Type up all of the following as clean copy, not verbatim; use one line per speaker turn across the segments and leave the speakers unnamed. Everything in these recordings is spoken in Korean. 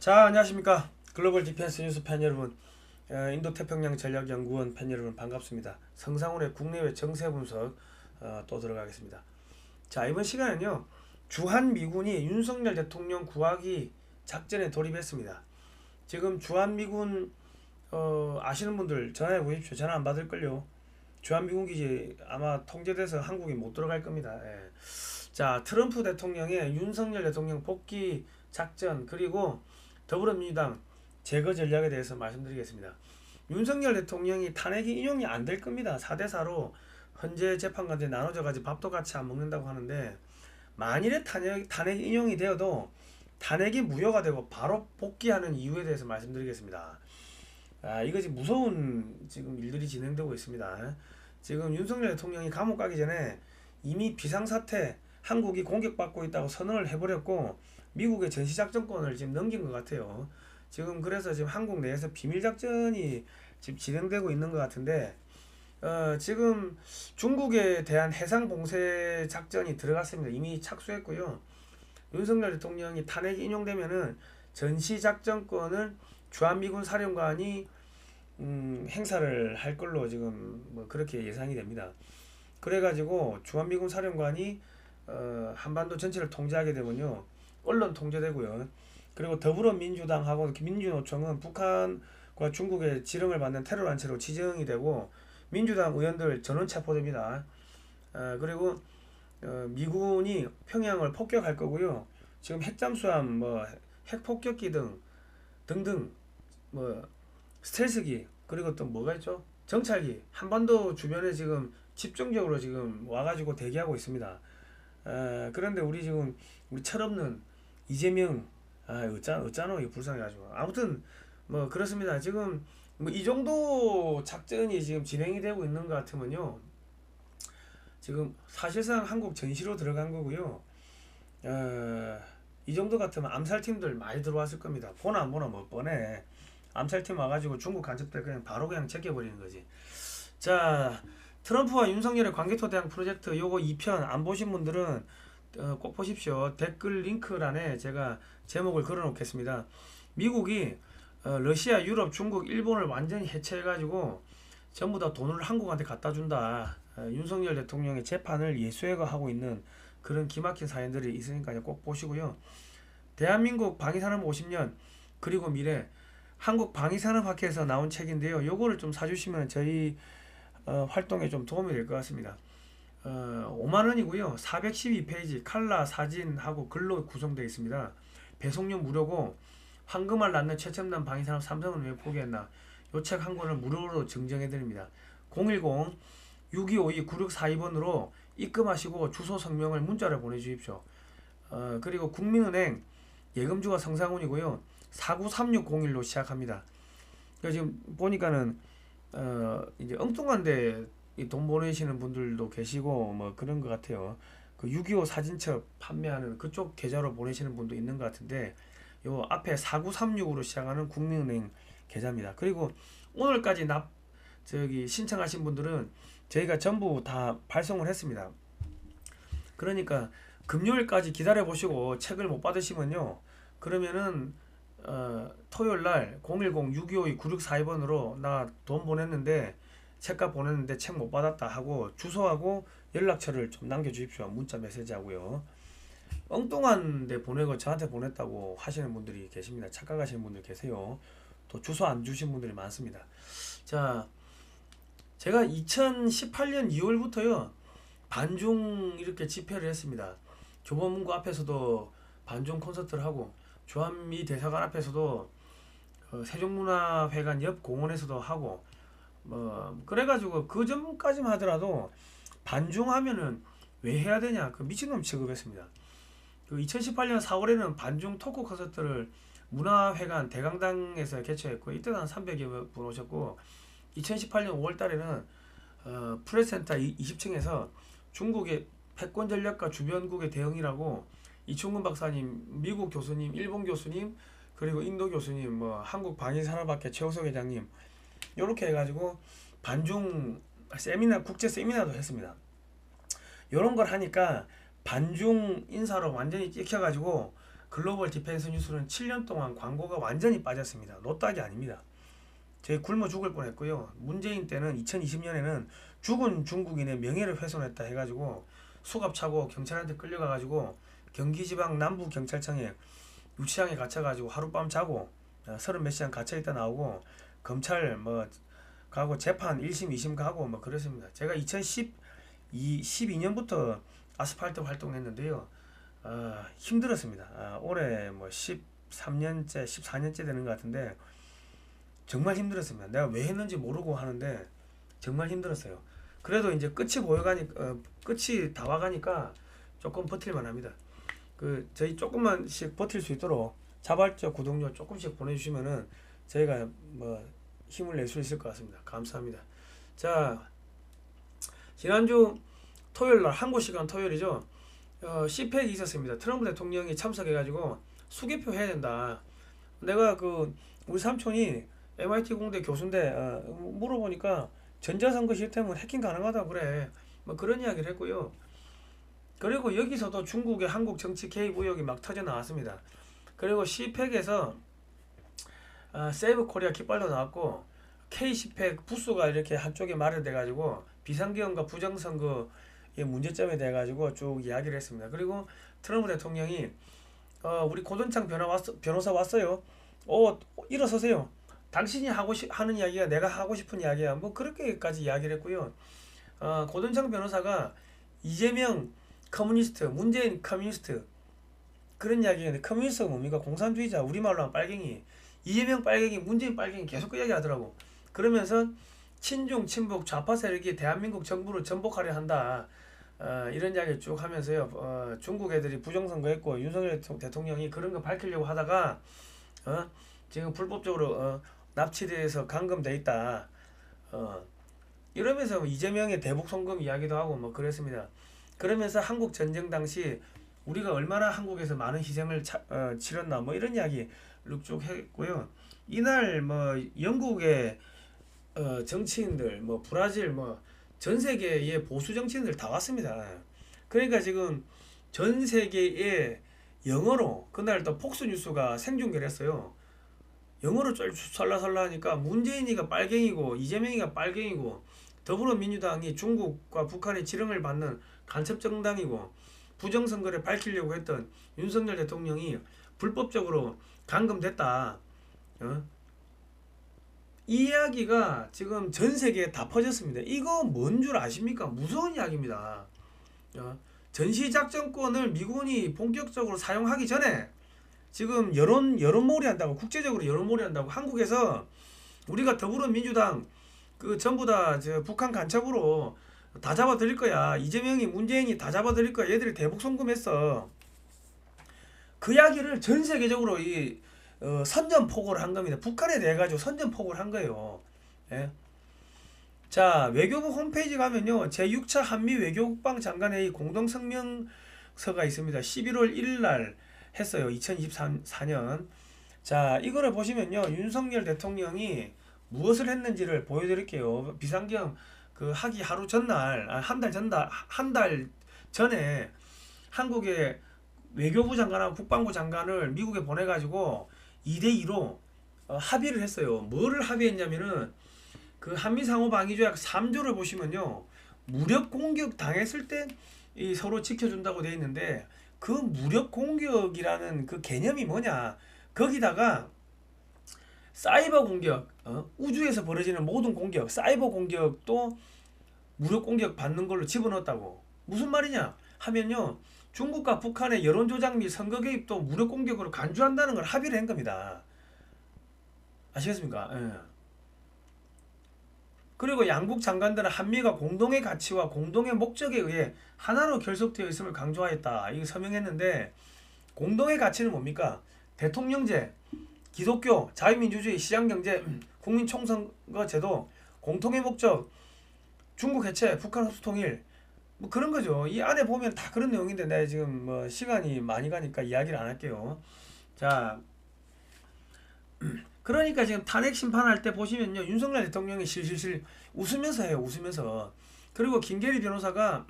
자, 안녕하십니까. 글로벌 디펜스 뉴스 팬 여러분, 인도태평양 전략연구원 팬 여러분 반갑습니다. 성상훈의 국내외 정세 분석 또 들어가겠습니다. 자, 이번 시간은요, 주한미군이 윤석열 대통령 구하기 작전에 돌입했습니다. 지금 주한미군 아시는 분들 전화해 보십시오. 전화 안 받을걸요. 주한미군 기지 아마 통제돼서 한국이 못 들어갈 겁니다. 예. 자, 트럼프 대통령의 윤석열 대통령 복귀 작전, 그리고 더불어민주당 제거 전략에 대해서 말씀드리겠습니다. 윤석열 대통령이 탄핵이 인용이 안 될 겁니다. 4대4로 헌재 재판관들이 나눠져 가지고 밥도 같이 안 먹는다고 하는데, 만일에 탄핵 인용이 되어도 탄핵이 무효가 되고 바로 복귀하는 이유에 대해서 말씀드리겠습니다. 이것이 무서운 지금 일들이 진행되고 있습니다. 지금 윤석열 대통령이 감옥 가기 전에 이미 비상사태, 한국이 공격받고 있다고 선언을 해버렸고, 미국의 전시작전권을 지금 넘긴 것 같아요. 지금 그래서 지금 한국 내에서 비밀작전이 지금 진행되고 있는 것 같은데, 지금 중국에 대한 해상봉쇄 작전이 들어갔습니다. 이미 착수했고요. 윤석열 대통령이 탄핵이 인용되면은 전시작전권을 주한미군 사령관이 행사를 할 걸로 지금 뭐 그렇게 예상이 됩니다. 그래가지고 주한미군 사령관이 한반도 전체를 통제하게 되면요, 언론 통제되고요. 그리고 더불어민주당하고 민주노총은 북한과 중국의 지령을 받는 테러단체로 지정이 되고, 민주당 의원들 전원 체포됩니다. 그리고 미군이 평양을 폭격할 거고요. 지금 핵잠수함, 뭐 핵폭격기 등등, 뭐 스텔스기, 그리고 또 뭐가 있죠? 정찰기, 한반도 주변에 지금 집중적으로 지금 와가지고 대기하고 있습니다. 그런데 우리 철없는 이재명, 어쩌노 이거 불쌍해가지고. 아무튼 뭐 그렇습니다. 지금 뭐 이 정도 작전이 지금 진행이 되고 있는 것 같으면요, 지금 사실상 한국 전시로 들어간 거고요. 이 정도 같으면 암살팀들 많이 들어왔을 겁니다. 보나 안 보나 뭐 뻔해. 암살팀 와가지고 중국 간첩들 그냥 바로 그냥 제껴버리는 거지. 자, 트럼프와 윤석열의 관계토대항 프로젝트 요거 2편 안 보신 분들은 꼭 보십시오. 댓글 링크란에 제가 제목을 걸어 놓겠습니다. 미국이 러시아, 유럽, 중국, 일본을 완전히 해체해가지고 전부 다 돈을 한국한테 갖다 준다. 윤석열 대통령의 재판을 예수회가하고 있는 그런 기막힌 사연들이 있으니까 꼭 보시고요. 대한민국 방위산업 50년 그리고 미래, 한국 방위산업학회에서 나온 책인데요. 요거를 좀 사주시면 저희 활동에 좀 도움이 될 것 같습니다. 5만원이고요 412페이지 칼라 사진하고 글로 구성되어 있습니다. 배송료 무료고, 황금알 낳는 최첨단 방위산업 삼성은 왜 포기했나, 요 책 한 권을 무료로 증정해 드립니다. 010-6252-9642번으로 입금하시고 주소 성명을 문자로 보내주십시오. 그리고 국민은행 예금주가 성상훈이고요 493601로 시작합니다. 지금 보니까는 이제 엉뚱한데 돈 보내시는 분들도 계시고 뭐 그런 것 같아요. 그 6.25 사진첩 판매하는 그쪽 계좌로 보내시는 분도 있는 것 같은데, 요 앞에 4936으로 시작하는 국민은행 계좌입니다. 그리고 오늘까지 신청하신 분들은 저희가 전부 다 발송을 했습니다. 그러니까 금요일까지 기다려 보시고 책을 못 받으시면요, 그러면은 토요일날 010-6252-9642번으로 나 돈 보냈는데 책값 보냈는데 책 못 받았다 하고 주소하고 연락처를 좀 남겨주십시오. 문자 메시지 하고요. 엉뚱한 데 보내고 저한테 보냈다고 하시는 분들이 계십니다. 착각하시는 분들 계세요. 또 주소 안 주신 분들이 많습니다. 자, 제가 2018년 2월부터요 반중 이렇게 집회를 했습니다. 교보문고 앞에서도 반중 콘서트를 하고, 주한미 대사관 앞에서도 세종문화회관 옆 공원에서도 하고, 뭐 그래가지고 그 전까지만 하더라도 반중하면은 왜 해야 되냐, 그 미친놈 취급했습니다. 그 2018년 4월에는 반중 토크 콘서트를 문화회관 대강당에서 개최했고, 이때도 한 300여 분 오셨고, 2018년 5월 달에는 프레스센터 20층에서 중국의 패권 전략과 주변국의 대응이라고 이충근 박사님, 미국 교수님, 일본 교수님, 그리고 인도 교수님, 뭐 한국 방위산업학회 최우석 회장님, 이렇게 해가지고 반중 세미나, 국제 세미나도 했습니다. 이런 걸 하니까 반중 인사로 완전히 찍혀가지고 글로벌 디펜스 뉴스는 7년 동안 광고가 완전히 빠졌습니다. 노딱이 아닙니다. 저희 굶어 죽을 뻔했고요. 문재인 때는 2020년에는 죽은 중국인의 명예를 훼손했다 해가지고 수갑 차고 경찰한테 끌려가가지고 경기지방 남부경찰청에 유치장에 갇혀가지고 하룻밤 자고 30몇 시간 갇혀있다 나오고 검찰 뭐 가고 재판 1심 2심 가고 뭐 그랬습니다. 제가 2012년부터 아스팔트 활동했는데요. 힘들었습니다. 올해 뭐 13년째 14년째 되는 것 같은데 정말 힘들었습니다. 내가 왜 했는지 모르고 하는데 정말 힘들었어요. 그래도 이제 끝이 다 와가니까 조금 버틸만 합니다. 저희 조금만씩 버틸 수 있도록 자발적 구독료 조금씩 보내주시면은 저희가 뭐 힘을 낼 수 있을 것 같습니다. 감사합니다. 자, 지난주 토요일날 한국 시간 토요일이죠. CPEC이 있었습니다. 트럼프 대통령이 참석해가지고 수개표 해야 된다. 내가 우리 삼촌이 MIT 공대 교수인데 물어보니까 전자선거 시스템은 해킹 가능하다 그래. 뭐 그런 이야기를 했고요. 그리고 여기서도 중국의 한국 정치 개입 의혹이 막 터져 나왔습니다. 그리고 CPEC에서 세이브 코리아 깃발도 나왔고 K-CPEC 부스가 이렇게 한쪽에 마련돼 가지고 비상계엄과 부정선거의 문제점에 대해 가지고 쭉 이야기를 했습니다. 그리고 트럼프 대통령이 우리 고든창 변호사 왔어요. 일어서세요. 당신이 하는 이야기가 내가 하고 싶은 이야기야. 뭐 그렇게까지 이야기를 했고요. 고든창 변호사가 이재명 커뮤니스트, 문재인 커뮤니스트 그런 이야기인데 커뮤니스트가 뭡니까? 공산주의자, 우리말로 하면 빨갱이. 이재명 빨갱이, 문재인 빨갱이 계속 그 이야기 하더라고. 그러면서 친중, 친북, 좌파 세력이 대한민국 정부를 전복하려 한다. 이런 이야기 쭉 하면서요. 중국 애들이 부정선거했고 윤석열 대통령이 그런 거 밝히려고 하다가 지금 불법적으로 납치돼서 감금돼 있다. 이러면서 이재명의 대북 송금 이야기도 하고 뭐 그랬습니다. 그러면서 한국 전쟁 당시 우리가 얼마나 한국에서 많은 희생을 치렀나 뭐 이런 이야기 쭉 했고요. 이날 뭐 영국의 정치인들 뭐 브라질 뭐 전 세계의 보수 정치인들 다 왔습니다. 그러니까 지금 전 세계에 영어로 그날 또 폭스뉴스가 생중계했어요. 영어로 쫄살라살라 하니까 문재인이가 빨갱이고 이재명이가 빨갱이고 더불어민주당이 중국과 북한의 지령을 받는 간첩 정당이고 부정선거를 밝히려고 했던 윤석열 대통령이 불법적으로 감금됐다. 이 이야기가 지금 전 세계에 다 퍼졌습니다. 이거 뭔 줄 아십니까? 무서운 이야기입니다. 전시작전권을 미군이 본격적으로 사용하기 전에 지금 여론몰이 한다고 국제적으로 여론몰이 한다고 한국에서 우리가 더불어민주당 전부 다 북한 간첩으로 다 잡아들일 거야. 이재명이 문재인이 다 잡아들일 거야. 얘들이 대북 송금했어. 그 이야기를 전 세계적으로 선전포고를 한 겁니다. 북한에 대해 가지고 선전포고를 한 거예요. 예? 자, 외교부 홈페이지 가면요. 제6차 한미 외교국방 장관회의 공동성명서가 있습니다. 11월 1일 날 했어요. 2024년. 자, 이거를 보시면요. 윤석열 대통령이 무엇을 했는지를 보여드릴게요. 비상경 하기 하루 전날, 한 달 전에 한국의 외교부 장관하고 국방부 장관을 미국에 보내가지고 2대2로 합의를 했어요. 뭐를 합의했냐면은 한미상호방위조약 3조를 보시면요. 무력 공격 당했을 때 서로 지켜준다고 되어 있는데 그 무력 공격이라는 그 개념이 뭐냐? 거기다가 사이버 공격, 우주에서 벌어지는 모든 공격, 사이버 공격도 무력 공격 받는 걸로 집어넣었다고. 무슨 말이냐 하면요. 중국과 북한의 여론조작 및 선거 개입도 무력 공격으로 간주한다는 걸 합의를 한 겁니다. 아시겠습니까? 예. 그리고 양국 장관들은 한미가 공동의 가치와 공동의 목적에 의해 하나로 결속되어 있음을 강조하였다. 이거 서명했는데 공동의 가치는 뭡니까? 대통령제, 기독교, 자유민주주의, 시장경제, 국민총선거 제도, 공통의 목적, 중국 해체, 북한 흡수 통일 뭐 그런 거죠. 이 안에 보면 다 그런 내용인데 내가 지금 뭐 시간이 많이 가니까 이야기를 안 할게요. 자, 그러니까 지금 탄핵 심판할 때 보시면요. 윤석열 대통령이 실실실 웃으면서 해요. 웃으면서. 그리고 김계리 변호사가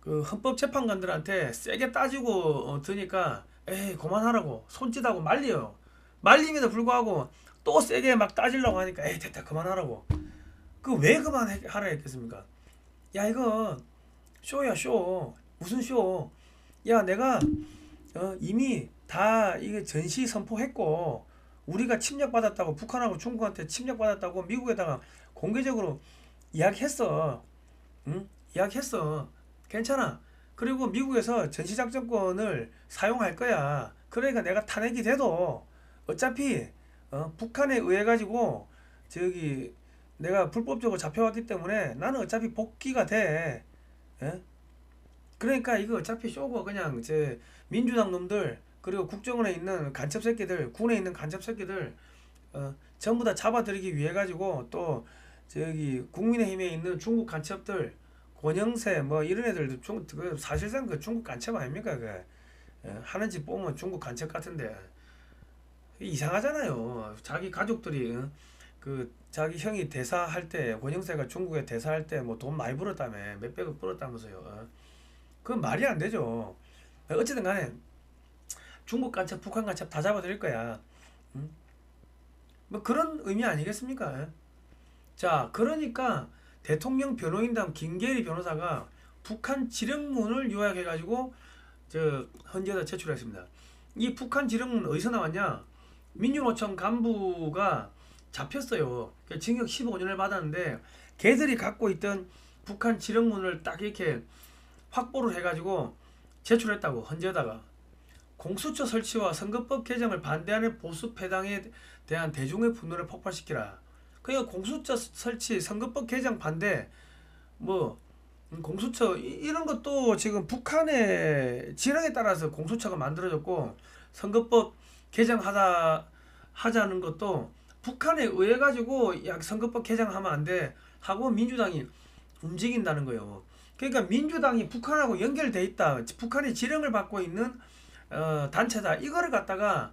그 헌법재판관들한테 세게 따지고 드니까 에이 그만하라고 손짓하고 말려요. 말림에도 불구하고 또 세게 막 따지려고 하니까 에이 됐다 그만하라고. 그 왜 그만하라 했겠습니까? 야 이거 쇼야 쇼. 무슨 쇼? 야 내가 이미 다 이게 전시 선포했고 우리가 침략받았다고 북한하고 중국한테 침략받았다고 미국에다가 공개적으로 이야기했어. 응? 이야기했어. 괜찮아. 그리고 미국에서 전시작전권을 사용할 거야. 그러니까 내가 탄핵이 돼도 어차피 북한에 의해 가지고 저기 내가 불법적으로 잡혀왔기 때문에 나는 어차피 복귀가 돼. 예? 그러니까 이거 어차피 쇼고 그냥 제 민주당 놈들 그리고 국정원에 있는 간첩 새끼들 군에 있는 간첩 새끼들 전부 다 잡아들이기 위해 가지고 또 저기 국민의힘에 있는 중국 간첩들 권영세 뭐 이런 애들도 그 사실상 그 중국 간첩 아닙니까 그 하는 짓 보면 중국 간첩 같은데 이상하잖아요. 자기 가족들이 그 자기 형이 대사할 때 권영세가 중국에 대사할 때 뭐 돈 많이 벌었다며 몇백억 벌었다면서요. 그건 말이 안 되죠. 어쨌든 간에 중국 간첩 북한 간첩 다 잡아들일 거야. 응? 뭐 그런 의미 아니겠습니까? 자 그러니까 대통령 변호인단 김계리 변호사가 북한 지령문을 요약해가지고 저 헌재에다 제출했습니다. 이 북한 지령문 어디서 나왔냐? 민주노총 간부가 잡혔어요. 징역 15년을 받았는데 걔들이 갖고 있던 북한 지령문을 딱 이렇게 확보를 해가지고 제출했다고 헌재에다가. 공수처 설치와 선거법 개정을 반대하는 보수 패당에 대한 대중의 분노를 폭발시키라. 그러니까 공수처 설치, 선거법 개정 반대, 뭐 공수처 이런 것도 지금 북한의 지령에 따라서 공수처가 만들어졌고 선거법 하자는 것도 북한에 의해 가지고 야 선거법 개정하면 안 돼 하고 민주당이 움직인다는 거예요. 그러니까 민주당이 북한하고 연결돼 있다. 북한의 지령을 받고 있는 단체다. 이거를 갖다가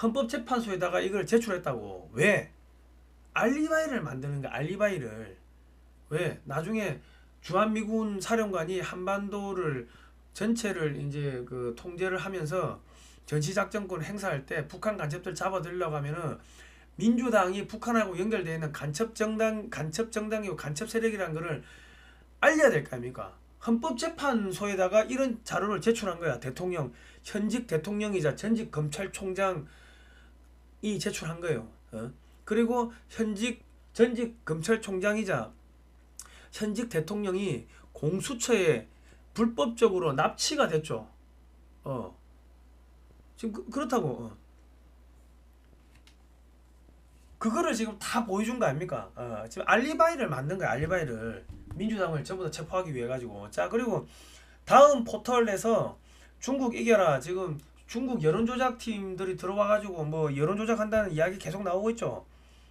헌법재판소에다가 이걸 제출했다고. 왜? 알리바이를 만드는 거야. 알리바이를. 왜? 나중에 주한미군 사령관이 한반도를 전체를 이제 그 통제를 하면서 전시작전권 행사할 때 북한 간첩들 잡아들려고 하면은 민주당이 북한하고 연결되어 있는 간첩 정당이고 간첩 세력이라는 거를 알려야 될 거 아닙니까? 헌법재판소에다가 이런 자료를 제출한 거야. 대통령, 현직 대통령이자 전직 검찰총장이 제출한 거예요. 그리고 전직 검찰총장이자 현직 대통령이 공수처에 불법적으로 납치가 됐죠. 지금 그렇다고. 그거를 지금 다 보여준 거 아닙니까? 지금 알리바이를 만든 거야. 알리바이를. 민주당을 전부 다 체포하기 위해 가지고. 자 그리고 다음 포털에서 중국 이겨라. 지금 중국 여론조작 팀들이 들어와 가지고 뭐 여론조작한다는 이야기 계속 나오고 있죠.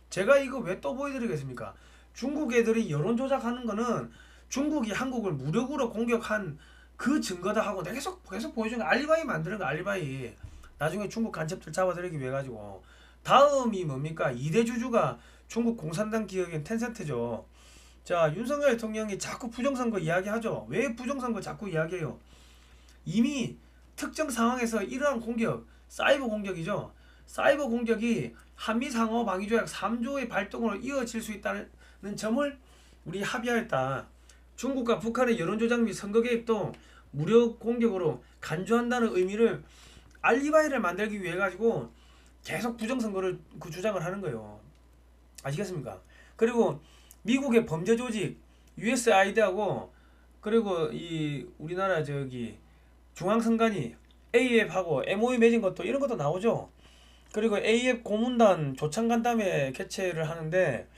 제가 이거 왜 또 보여드리겠습니까? 중국 애들이 여론조작하는 거는 중국이 한국을 무력으로 공격한 그 증거다 하고 계속 보여준 거. 알리바이 만드는 거. 알리바이. 나중에 중국 간첩들 잡아들이기 위해 가지고. 다음이 뭡니까? 2대 주주가 중국 공산당 기업인 텐센트죠. 자, 윤석열 대통령이 자꾸 부정선거 이야기하죠. 왜 부정선거 자꾸 이야기해요? 이미 특정 상황에서 이러한 공격, 사이버 공격이죠. 사이버 공격이 한미상호방위조약 3조의 발동으로 이어질 수 있다는 점을 우리 합의하였다. 중국과 북한의 여론조작 및 선거 개입도 무력 공격으로 간주한다는 의미를 알리바이를 만들기 위해 가지고 계속 부정선거를 그 주장을 하는 거예요. 아시겠습니까? 그리고 미국의 범죄 조직 USAID하고 그리고 이 우리나라 저기 중앙선관위 AF하고 MOU 맺은 것도 이런 것도 나오죠. 그리고 AF 고문단 조창간담회 개최를 하는데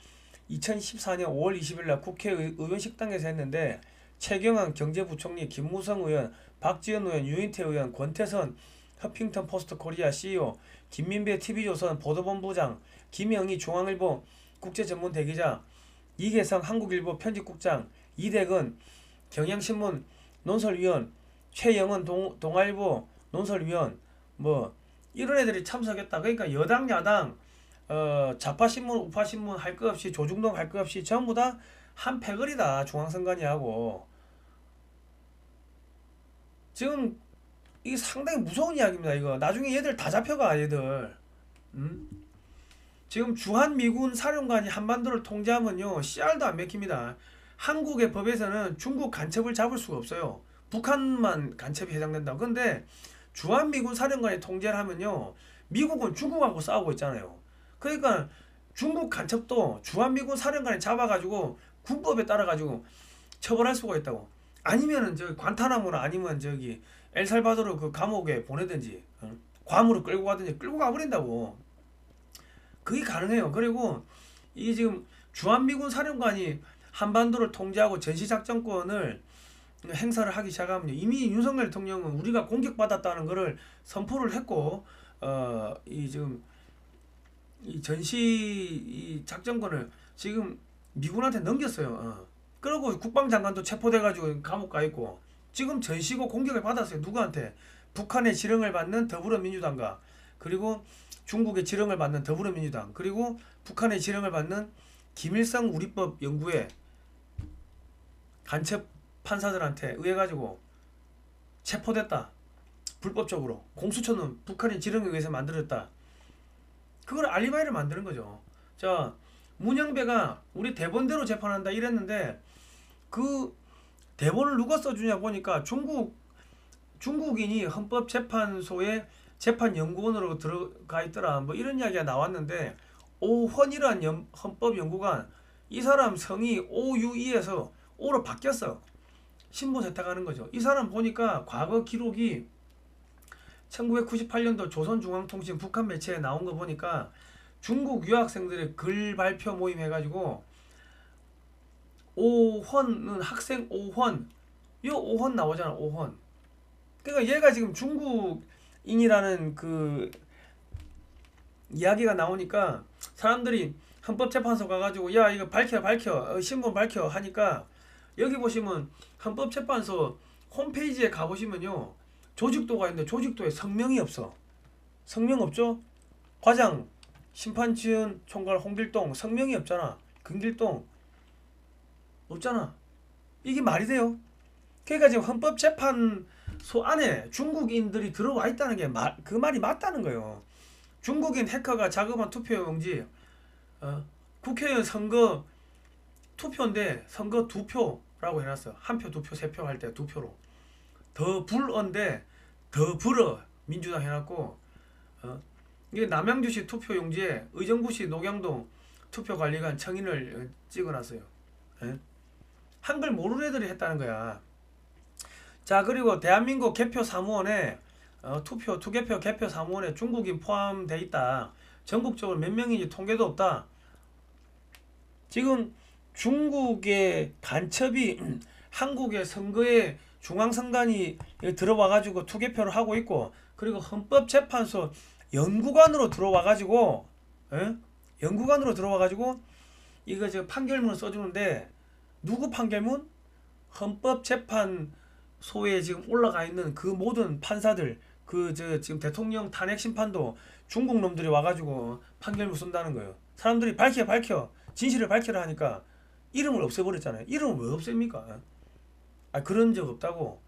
2014년 5월 20일 날 국회 의원식당에서 했는데 최경환 경제부총리, 김무성 의원, 박지원 의원, 유인태 의원, 권태선 허핑턴 포스트 코리아 CEO, 김민배 TV조선 보도본부장, 김영희 중앙일보 국제전문대기자, 이계성 한국일보 편집국장, 이대근 경향신문 논설위원, 최영은 동아일보 논설위원 뭐 이런 애들이 참석했다. 그러니까 여당 야당 좌파신문 우파신문 할 것 없이 조중동 할 것 없이 전부 다 한 패거리다. 중앙선관위하고 지금 이게 상당히 무서운 이야기입니다. 이거 나중에 얘들 다 잡혀가 얘들. 지금 주한미군 사령관이 한반도를 통제하면요 씨알도 안 맥힙니다. 한국의 법에서는 중국 간첩을 잡을 수가 없어요. 북한만 간첩이 해당된다. 근데 주한미군 사령관이 통제를 하면요 미국은 중국하고 싸우고 있잖아요. 그러니까 중국 간첩도 주한미군 사령관이 잡아가지고 군법에 따라가지고 처벌할 수가 있다고. 아니면은 저기 관타나모나 아니면 저기 엘살바도르 그 감옥에 보내든지 괌으로 끌고 가든지 끌고 가버린다고. 그게 가능해요. 그리고 이 지금 주한미군 사령관이 한반도를 통제하고 전시작전권을 행사를 하기 시작하면 이미 윤석열 대통령은 우리가 공격받았다는 것을 선포를 했고 이 지금 이 전시 이 작전권을 지금 미군한테 넘겼어요. 그리고 국방장관도 체포돼가지고 감옥 가 있고 지금 전시고 공격을 받았어요. 누구한테? 북한의 지령을 받는 더불어민주당과 그리고 중국의 지령을 받는 더불어민주당 그리고 북한의 지령을 받는 김일성 우리법 연구회 간첩 판사들한테 의해 가지고 체포됐다. 불법적으로 공수처는 북한의 지령에 의해서 만들었다. 그걸 알리바이를 만드는 거죠. 자, 문영배가 우리 대본대로 재판한다 이랬는데 그 대본을 누가 써주냐 보니까 중국인이 헌법재판소에 재판연구원으로 들어가 있더라. 뭐 이런 이야기가 나왔는데 오헌이란 헌법연구관 이 사람 성이 OUE에서 O로 바뀌었어. 신분 세탁하는 거죠. 이 사람 보니까 과거 기록이 1998년도 조선중앙통신 북한 매체에 나온 거 보니까 중국 유학생들의 글 발표 모임 해가지고 오헌은 학생 오헌 이 오헌 나오잖아. 오헌. 그러니까 얘가 지금 중국인이라는 그 이야기가 나오니까 사람들이 헌법재판소 가가지고 야 이거 밝혀 신분 밝혀 하니까 여기 보시면 헌법재판소 홈페이지에 가보시면요 조직도가 있는데 조직도에 성명이 없어. 성명 없죠? 과장 심판지은 총괄 홍길동 성명이 없잖아. 금길동 없잖아. 이게 말이 돼요? 그러니까 지금 헌법재판소 안에 중국인들이 들어와 있다는 게 그 말이 맞다는 거예요. 중국인 해커가 자금한 투표용지 국회의원 선거 투표인데 선거 2표라고 해놨어. 한 표, 2표, 3표 할 때 2표로. 더 불어인데 더 불어 민주당 해놨고 이게 남양주시 투표용지에 의정부시 녹양동 투표관리관 청인을 찍어놨어요. 예? 한글 모르는 애들이 했다는 거야. 자 그리고 대한민국 개표 사무원에 투개표 개표 사무원에 중국인 포함돼 있다. 전국적으로 몇 명인지 통계도 없다. 지금 중국의 간첩이 한국의 선거에 중앙선관위 들어와가지고 투개표를 하고 있고 그리고 헌법재판소 연구관으로 들어와가지고 연구관으로 들어와가지고 이거 저 판결문을 써주는데 누구 판결문? 헌법재판소에 지금 올라가 있는 그 모든 판사들 지금 대통령 탄핵 심판도 중국 놈들이 와가지고 판결문 쓴다는 거예요. 사람들이 밝혀 진실을 밝혀라 하니까 이름을 없애버렸잖아요. 이름을 왜 없앱니까? 그런 적 없다고.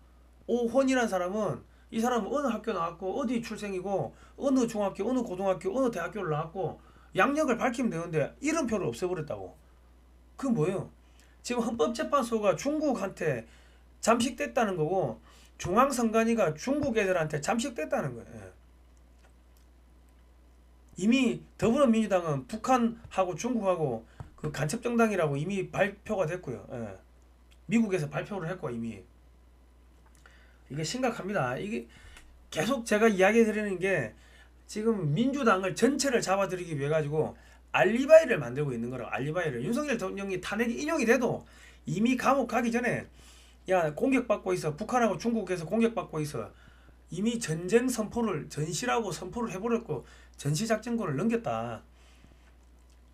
오헌이라는 사람은 이 사람은 어느 학교 나왔고 어디 출생이고 어느 중학교 어느 고등학교 어느 대학교를 나왔고 양력을 밝히면 되는데 이름표를 없애버렸다고. 그건 뭐예요? 지금 헌법재판소가 중국한테 잠식됐다는 거고 중앙선관위가 중국 애들한테 잠식됐다는 거예요. 이미 더불어민주당은 북한하고 중국하고 그 간첩정당이라고 이미 발표가 됐고요. 미국에서 발표를 했고 이미. 이게 심각합니다. 이게 계속 제가 이야기 드리는 게 지금 민주당을 전체를 잡아들이기 위해 가지고 알리바이를 만들고 있는 거라고. 알리바이를. 윤석열 대통령이 탄핵이 인용이 돼도 이미 감옥 가기 전에 야 공격받고 있어. 북한하고 중국에서 공격받고 있어. 이미 전쟁 선포를 전시라고 선포를 해버렸고 전시작전권을 넘겼다.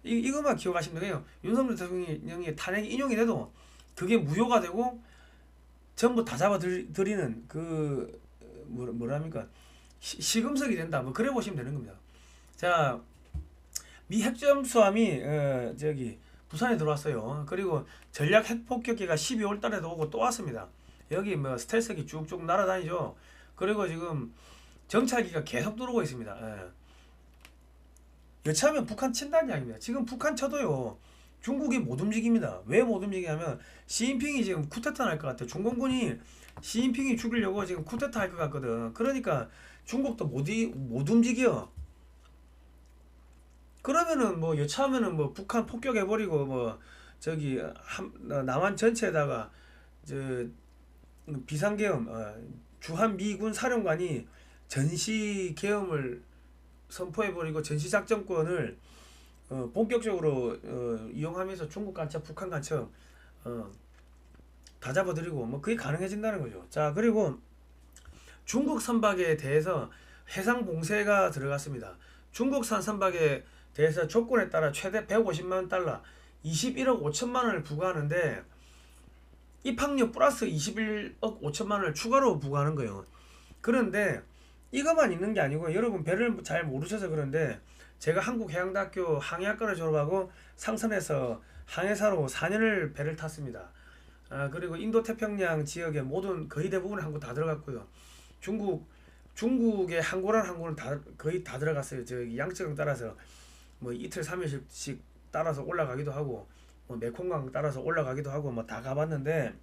이것만 기억하시면 돼요. 윤석열 대통령이 탄핵이 인용이 돼도 그게 무효가 되고 전부 다 잡아들이는 그 뭐랍니까 시금석이 된다. 뭐 그래 보시면 되는 겁니다. 자, 미 핵잠수함이 저기 부산에 들어왔어요. 그리고 전략 핵폭격기가 12월 달에도 오고 또 왔습니다. 여기 뭐 스텔스기 쭉쭉 날아다니죠. 그리고 지금 정찰기가 계속 들어오고 있습니다. 예. 여차하면 북한 친다는 이야기입니다. 지금 북한 쳐도요. 중국이 못 움직입니다. 왜 못 움직이냐면 시진핑이 지금 쿠데타 날 것 같아요. 중공군이 시진핑이 죽이려고 지금 쿠데타 할 것 같거든. 그러니까 중국도 못 움직여. 그러면은 뭐 여차하면은 뭐 북한 폭격해버리고 뭐 저기 남한 전체에다가 저 비상계엄 주한 미군 사령관이 전시계엄을 선포해버리고 전시작전권을 본격적으로 이용하면서 중국 간첩, 북한 간첩 다 잡아들이고 뭐 그게 가능해진다는 거죠. 자, 그리고 중국 선박에 대해서 해상 봉쇄가 들어갔습니다. 중국산 선박에 대해서 조건에 따라 최대 150만 달러, 21억 5천만 원을 부과하는데 입항료 플러스 21억 5천만 원을 추가로 부과하는 거예요. 그런데 이것만 있는 게 아니고 여러분 배를 잘 모르셔서 그런데 제가 한국해양대학교 항해학과를 졸업하고 상선에서 항해사로 4년을 배를 탔습니다. 그리고 인도태평양 지역의 모든 거의 대부분의 항구 다 들어갔고요. 중국의 항구란 항구는 거의 다 들어갔어요. 저기 양쯔강 따라서 뭐 이틀 3일씩 따라서 올라가기도 하고 뭐 메콩강 따라서 올라가기도 하고 뭐 다 가봤는데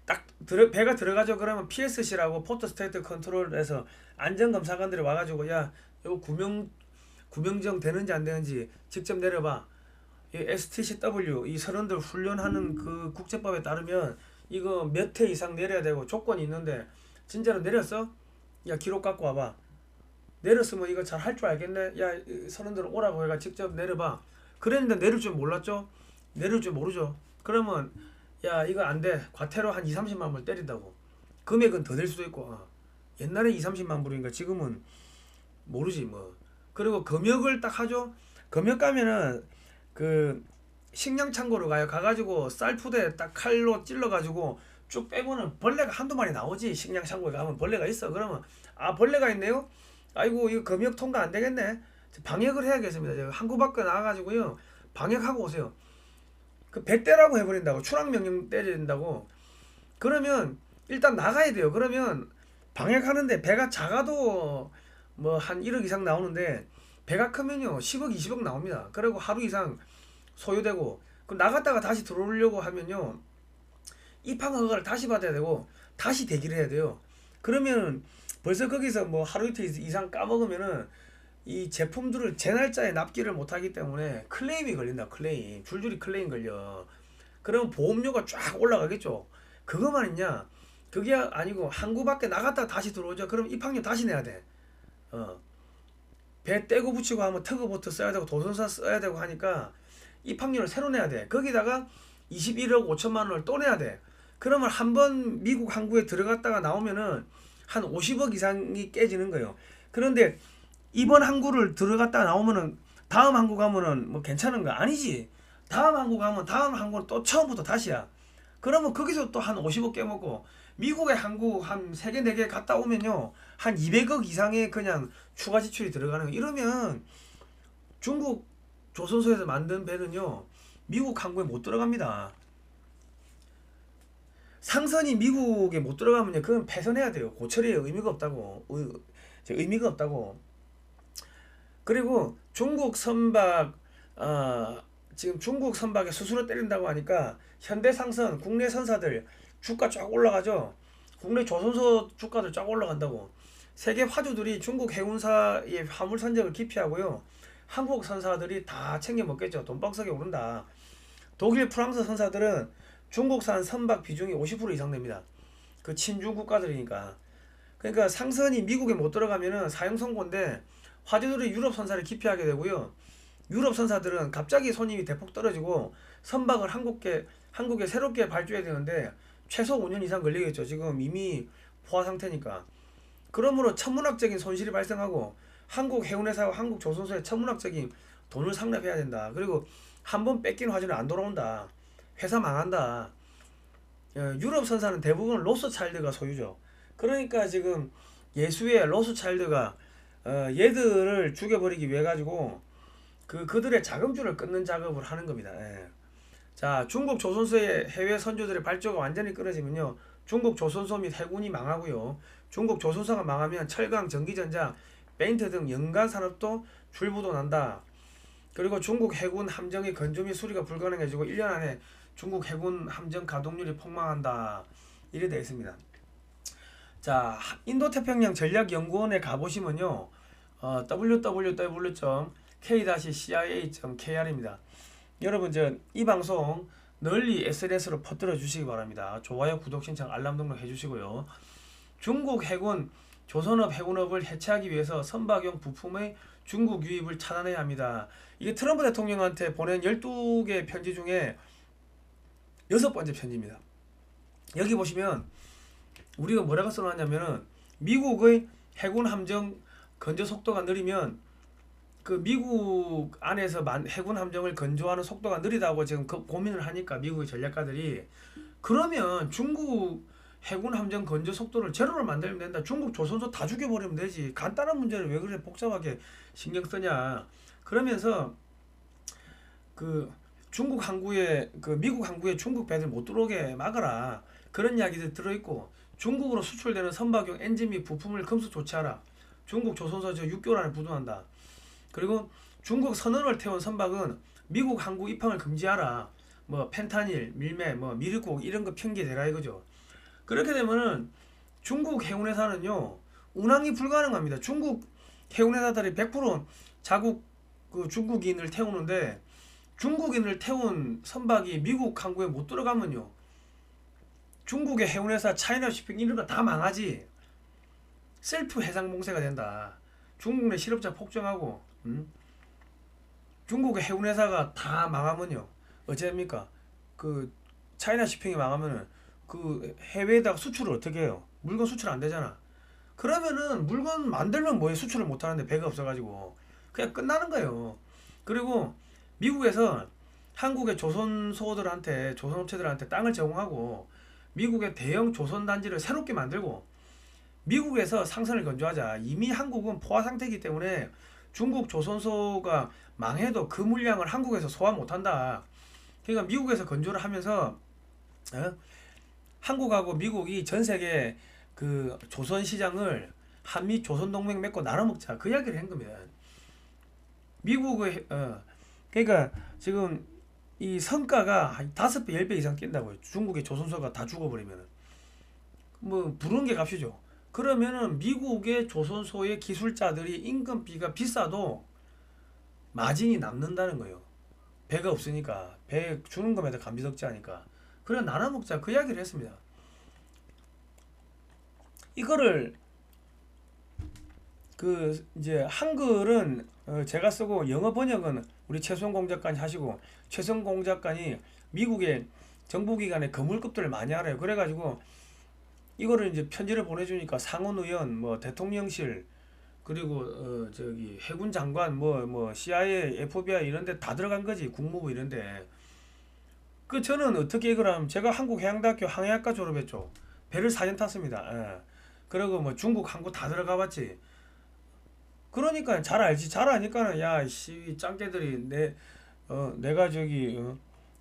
딱 배가 들어가죠. 그러면 PSC라고 포트 스테이트 컨트롤에서 안전검사관들이 와가지고 야 이거 구명정 되는지 안 되는지 직접 내려봐. 이 STCW 이 선원들 훈련하는 그 국제법에 따르면 이거 몇 회 이상 내려야 되고 조건이 있는데 진짜로 내렸어? 야 기록 갖고 와봐. 내렸으면 이거 잘 할 줄 알겠네. 야 선원들 오라고 해가 직접 내려봐. 그랬는데 내릴 줄 몰랐죠? 내릴 줄 모르죠? 그러면 야 이거 안돼. 과태료 한 2, 30만 불 때린다고. 금액은 더 될 수도 있고 옛날에 2, 30만 불인가 지금은 모르지 뭐. 그리고 검역을 딱 하죠. 검역 가면은 그 식량 창고로 가가지고 쌀푸대 딱 칼로 찔러가지고 쭉 빼고는 벌레가 한두 마리 나오지. 식량 창고에 가면 벌레가 있어. 그러면 벌레가 있네요. 아이고 이거 검역 통과 안 되겠네. 방역을 해야겠습니다. 제가 항구 밖에 나와가지고요 방역하고 오세요. 그 배떼라고 해버린다고. 추락명령 때린다고. 그러면 일단 나가야 돼요. 그러면 방역하는데 배가 작아도 뭐 한 1억 이상 나오는데 배가 크면요 10억 20억 나옵니다. 그리고 하루 이상 소요되고 그 나갔다가 다시 들어오려고 하면요 입항 허가를 다시 받아야 되고 다시 대기를 해야 돼요. 그러면 벌써 거기서 뭐 하루 이틀 이상 까먹으면은 이 제품들을 제 날짜에 납기를 못하기 때문에 클레임이 걸린다. 클레임 줄줄이 클레임 걸려. 그러면 보험료가 쫙 올라가겠죠. 그거만 있냐? 그게 아니고 항구 밖에 나갔다가 다시 들어오죠. 그럼 입항료 다시 내야 돼. 배 떼고 붙이고 하면 터그보트 써야 되고 도선사 써야 되고 하니까 입항료를 새로 내야 돼. 거기다가 21억 5천만 원을 또 내야 돼. 그러면 한 번 미국 항구에 들어갔다가 나오면은 한 50억 이상이 깨지는 거예요. 그런데 이번 항구를 들어갔다가 나오면은 다음 항구 가면은 뭐 괜찮은 거 아니지. 다음 항구 가면 다음 항구는 또 처음부터 다시야. 그러면 거기서 또 한 50억 깨먹고 미국의 항구 한 3개 4개 갔다 오면요 한 200억 이상의 그냥 추가 지출이 들어가는 거. 이러면 중국 조선소에서 만든 배는요 미국 항구에 못 들어갑니다. 상선이 미국에 못 들어가면요 그건 폐선해야 돼요. 고처리에 의미가 없다고. 의미가 없다고. 그리고 중국 선박 지금 중국 선박에 수수료 때린다고 하니까 현대상선 국내 선사들 주가 쫙 올라가죠. 국내 조선소 주가들 쫙 올라간다고. 세계 화주들이 중국 해운사의 화물 선적을 기피하고요 한국 선사들이 다 챙겨 먹겠죠. 돈 뻥석에 오른다. 독일 프랑스 선사들은 중국산 선박 비중이 50% 이상 됩니다. 그 친중 국가들이니까. 그러니까 상선이 미국에 못 들어가면은 사형 선고인데 화주들이 유럽 선사를 기피하게 되고요. 유럽 선사들은 갑자기 손님이 대폭 떨어지고 선박을 한국에 새롭게 발주해야 되는데 최소 5년 이상 걸리겠죠. 지금 이미 포화 상태니까. 그러므로 천문학적인 손실이 발생하고 한국 해운회사와 한국 조선소에 천문학적인 돈을 상납해야 된다. 그리고 한번 뺏긴 화주는 안 돌아온다. 회사 망한다. 유럽 선사는 대부분 로스차일드가 소유죠. 그러니까 지금 예수의 로스차일드가 얘들을 죽여버리기 위해 가지고 그들의 자금줄을 끊는 작업을 하는 겁니다. 자, 중국 조선소의 해외 선주들의 발주가 완전히 끊어지면요 중국 조선소 및 해군이 망하고요. 중국 조선소가 망하면 철강, 전기전자, 페인트 등 연간 산업도 줄부도난다. 그리고 중국 해군 함정의 건조 및 수리가 불가능해지고 1년 안에 중국 해군 함정 가동률이 폭망한다. 이래 되어 있습니다. 자, 인도태평양 전략연구원에 가보시면요. www.k-cia.kr입니다. 여러분 이 방송 널리 SNS로 퍼뜨려 주시기 바랍니다. 좋아요, 구독, 신청, 알람 등록 해주시고요. 중국 해군, 조선업, 해군업을 해체하기 위해서 선박용 부품의 중국 유입을 차단해야 합니다. 이게 트럼프 대통령한테 보낸 12개 편지 중에 6번째 편지입니다. 여기 보시면 우리가 뭐라고 써놨냐면은 미국의 해군 함정 건조 속도가 느리면 그 미국 안에서 해군 함정을 건조하는 속도가 느리다고 지금 고민을 하니까 미국의 전략가들이 그러면 중국 해군 함정 건조 속도를 제로로 만들면 된다. 중국 조선소 다 죽여버리면 되지. 간단한 문제를 왜 그래 복잡하게 신경 쓰냐. 그러면서 그 중국 항구에 미국 항구에 중국 배들 못 들어오게 막아라. 그런 이야기들 들어있고 중국으로 수출되는 선박용 엔진 및 부품을 금수 조치하라. 중국 조선소 6개월 안에 부도난다. 그리고 중국 선원을 태운 선박은 미국 항구 입항을 금지하라. 뭐 펜타닐, 밀매, 뭐 미륵국 이런 거 편기대라 이거죠. 그렇게 되면은 중국 해운회사는요 운항이 불가능합니다. 중국 해운회사들이 100% 자국 그 중국인을 태우는데 중국인을 태운 선박이 미국 항구에 못 들어가면요 중국의 해운회사 차이나쇼핑 이런 거 다 망하지. 셀프 해상봉쇄가 된다. 중국 내 실업자 폭증하고 중국의 해운회사가 다 망하면요 어째입니까? 그 차이나쇼핑이 망하면은 그 해외에다가 수출을 어떻게 해요? 물건 수출 안 되잖아. 그러면은 물건 만들면 뭐해? 수출을 못 하는데 배가 없어가지고 그냥 끝나는 거예요. 그리고 미국에서 한국의 조선소들한테 조선업체들한테 땅을 제공하고 미국의 대형 조선단지를 새롭게 만들고 미국에서 상선을 건조하자. 이미 한국은 포화 상태이기 때문에 중국 조선소가 망해도 그 물량을 한국에서 소화 못한다. 그러니까 미국에서 건조를 하면서 한국하고 미국이 전세계 그 조선 시장을 한미 조선 동맹 맺고 나눠 먹자. 그 이야기를 한 겁니다. 미국의 그러니까 지금 이 성과가 한 5배, 10배 이상 뛴다고요. 중국의 조선소가 다 죽어버리면은 뭐 부르는 게 값이죠. 그러면은 미국의 조선소의 기술자들이 인건비가 비싸도 마진이 남는다는 거예요. 배가 없으니까 배 주는 것마다 감지덕지 하니까 그래 나눠 먹자 그 이야기를 했습니다. 이거를 그 이제 한글은 제가 쓰고 영어 번역은 우리 최수영 작가님 하시고 최수영 작가님 미국의 정부기관의 거물급들을 많이 알아요. 그래가지고 이거를 이제 편지를 보내주니까 상원의원 뭐 대통령실 그리고 저기 해군 장관 뭐 CIA, FBI 이런데 다 들어간 거지. 국무부 이런데 그 저는 어떻게 이걸 하면 제가 한국해양대학교 항해학과 졸업했죠. 배를 4년 탔습니다. 예. 그리고 뭐 중국 항구 다 들어가 봤지. 그러니까 잘 알지. 잘 아니까는 야씨 짱깨들이 내가 저기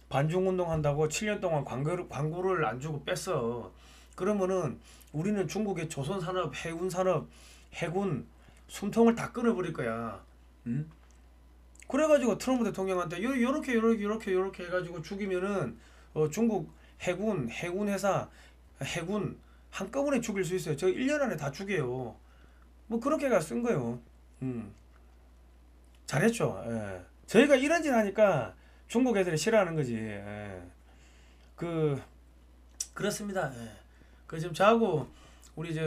반중운동 한다고 7년 동안 광고를 안 주고 뺐어. 그러면은 우리는 중국의 조선산업, 해군산업, 해군 숨통을 다 끊어버릴 거야. 응? 그래가지고 트럼프 대통령한테 요렇게 해가지고 죽이면은 중국 해군회사 해군 한꺼번에 죽일 수 있어요. 저 1년 안에 다 죽여요. 뭐 그렇게가 쓴 거예요. 잘했죠. 예. 저희가 이런 짓 하니까 중국 애들이 싫어하는 거지. 예. 그렇습니다. 예. 그 지금 저하고 우리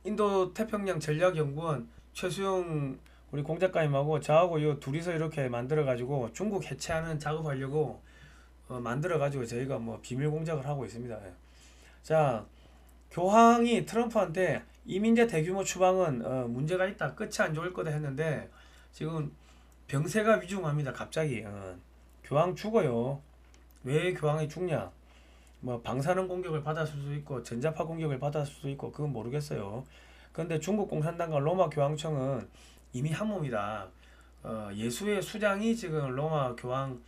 인도 태평양 전략연구원 최수영 우리 공작가님하고 저하고 요 둘이서 이렇게 만들어 가지고 중국 해체하는 작업하려고 만들어 가지고 저희가 뭐 비밀 공작을 하고 있습니다. 예. 자, 교황이 트럼프한테 이민자 대규모 추방은 문제가 있다. 끝이 안 좋을 거다 했는데 지금 병세가 위중합니다. 갑자기 교황 죽어요. 왜 교황이 죽냐? 뭐 방사능 공격을 받았을 수도 있고 전자파 공격을 받았을 수도 있고 그건 모르겠어요. 그런데 중국 공산당과 로마 교황청은 이미 한 몸이다. 예수의 수장이 지금 로마 교황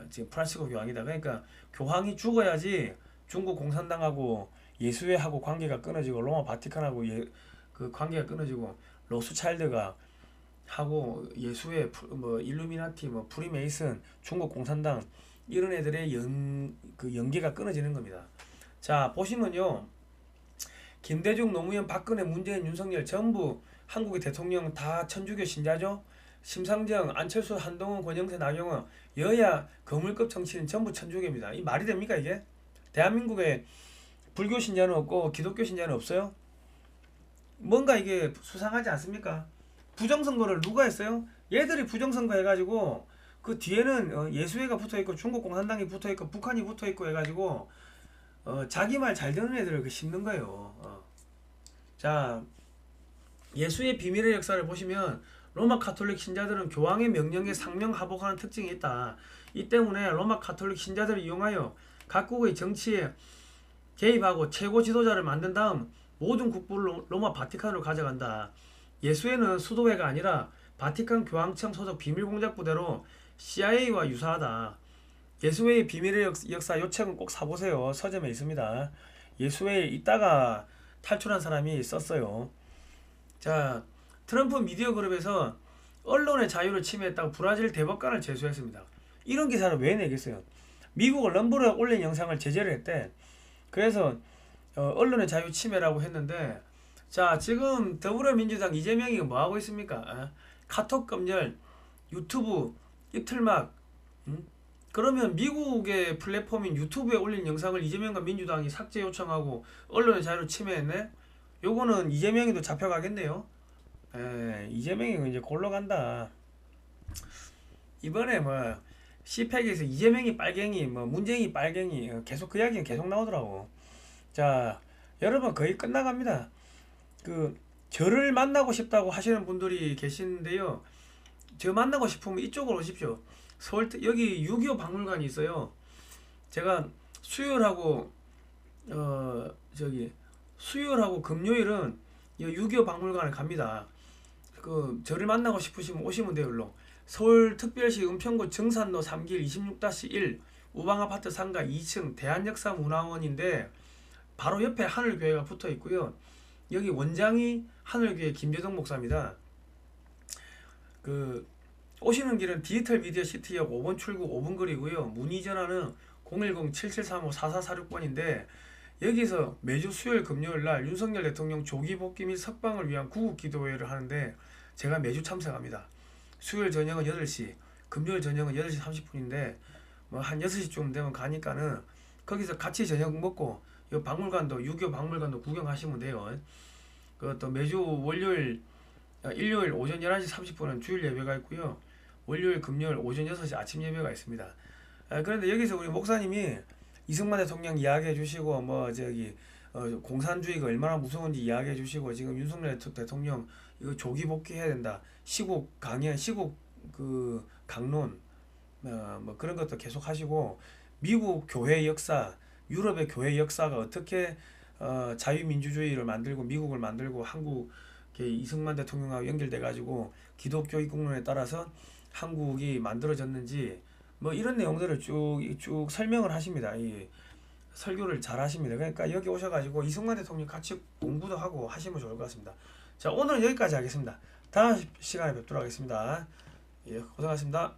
지금 프란시스코 교황이다. 그러니까 교황이 죽어야지 중국 공산당하고 예수회하고 관계가 끊어지고 로마 바티칸하고 그 관계가 끊어지고 로스차일드가 하고 예수회 뭐 일루미나티 뭐 프리메이슨 중국 공산당 이런 애들의 그 연계가 끊어지는 겁니다. 자 보시면요, 김대중, 노무현, 박근혜, 문재인, 윤석열 전부 한국의 대통령 다 천주교 신자죠. 심상정, 안철수, 한동훈, 권영세, 나경원 여야 거물급 정치인 전부 천주교입니다. 이 말이 됩니까 이게? 대한민국에 불교 신자는 없고 기독교 신자는 없어요? 뭔가 이게 수상하지 않습니까? 부정선거를 누가 했어요? 얘들이 부정선거 해가지고 그 뒤에는 예수회가 붙어있고 중국 공산당이 붙어있고 북한이 붙어있고 해가지고 자기 말 잘 듣는 애들을 그 심는 거예요. 자, 예수의 비밀의 역사를 보시면 로마 가톨릭 신자들은 교황의 명령에 상명하복하는 특징이 있다. 이 때문에 로마 가톨릭 신자들을 이용하여 각국의 정치에 개입하고 최고 지도자를 만든 다음 모든 국부를 로마 바티칸으로 가져간다. 예수회는 수도회가 아니라 바티칸 교황청 소속 비밀공작부대로 CIA와 유사하다. 예수회의 비밀의 역사 요 책은 꼭 사보세요. 서점에 있습니다. 예수회에 있다가 탈출한 사람이 썼어요. 자, 트럼프 미디어 그룹에서 언론의 자유를 침해했다고 브라질 대법관을 제소했습니다. 이런 기사를 왜 내겠어요? 미국을 럼블에 올린 영상을 제재를 했대. 그래서 언론의 자유 침해라고 했는데, 자 지금 더불어민주당 이재명이 뭐 하고 있습니까? 카톡 검열, 유튜브 입틀막, 그러면 미국의 플랫폼인 유튜브에 올린 영상을 이재명과 민주당이 삭제 요청하고 언론의 자유를 침해했네? 요거는 이재명이도 잡혀가겠네요. 이재명이 이제 골로 간다. 이번에 뭐 CPEC에서 이재명이 빨갱이, 뭐 문재인이 빨갱이, 계속 그 이야기는 계속 나오더라고. 자, 여러분 거의 끝나갑니다. 그 저를 만나고 싶다고 하시는 분들이 계시는데요. 저 만나고 싶으면 이쪽으로 오십시오. 서울 여기 6.25 박물관이 있어요. 제가 수요일하고 수요일하고 금요일은 6.25 박물관을 갑니다. 그 저를 만나고 싶으시면 오시면 돼요. 일로 서울특별시 은평구 정산로 3길 26-1 우방아파트 상가 2층 대한역사문화원인데 바로 옆에 하늘교회가 붙어 있고요. 여기 원장이 하늘교회 김재동 목사입니다. 그 오시는 길은 디지털 미디어 시티역 5번 출구 5분 거리고요. 문의 전화는 010-7735-4446번인데 여기서 매주 수요일 금요일 날 윤석열 대통령 조기 복귀 및 석방을 위한 구국 기도회를 하는데 제가 매주 참석합니다. 수요일 저녁은 8시, 금요일 저녁은 8시 30분인데 뭐 한 6시쯤 되면 가니까는 거기서 같이 저녁 먹고 이 박물관도 6.25 박물관도 구경하시면 돼요. 그것도 매주 월요일, 일요일 오전 11시 30분은 주일 예배가 있고요. 월요일, 금요일 오전 6시 아침 예배가 있습니다. 그런데 여기서 우리 목사님이 이승만 대통령 이야기해 주시고 뭐 공산주의가 얼마나 무서운지 이야기해 주시고 지금 윤석열 대통령 이거 조기 복귀해야 된다. 시국 강연, 시국 그 강론 뭐 그런 것도 계속 하시고 미국 교회 역사, 유럽의 교회 역사가 어떻게 자유민주주의를 만들고 미국을 만들고 한국 이승만 대통령하고 연결돼 가지고 기독교 입국론에 따라서 한국이 만들어졌는지 뭐 이런 내용들을 쭉 설명을 하십니다. 이 설교를 잘 하십니다. 그러니까 여기 오셔가지고 이승만 대통령 같이 공부도 하고 하시면 좋을 것 같습니다. 자, 오늘은 여기까지 하겠습니다. 다음 시간에 뵙도록 하겠습니다. 예, 고생하셨습니다.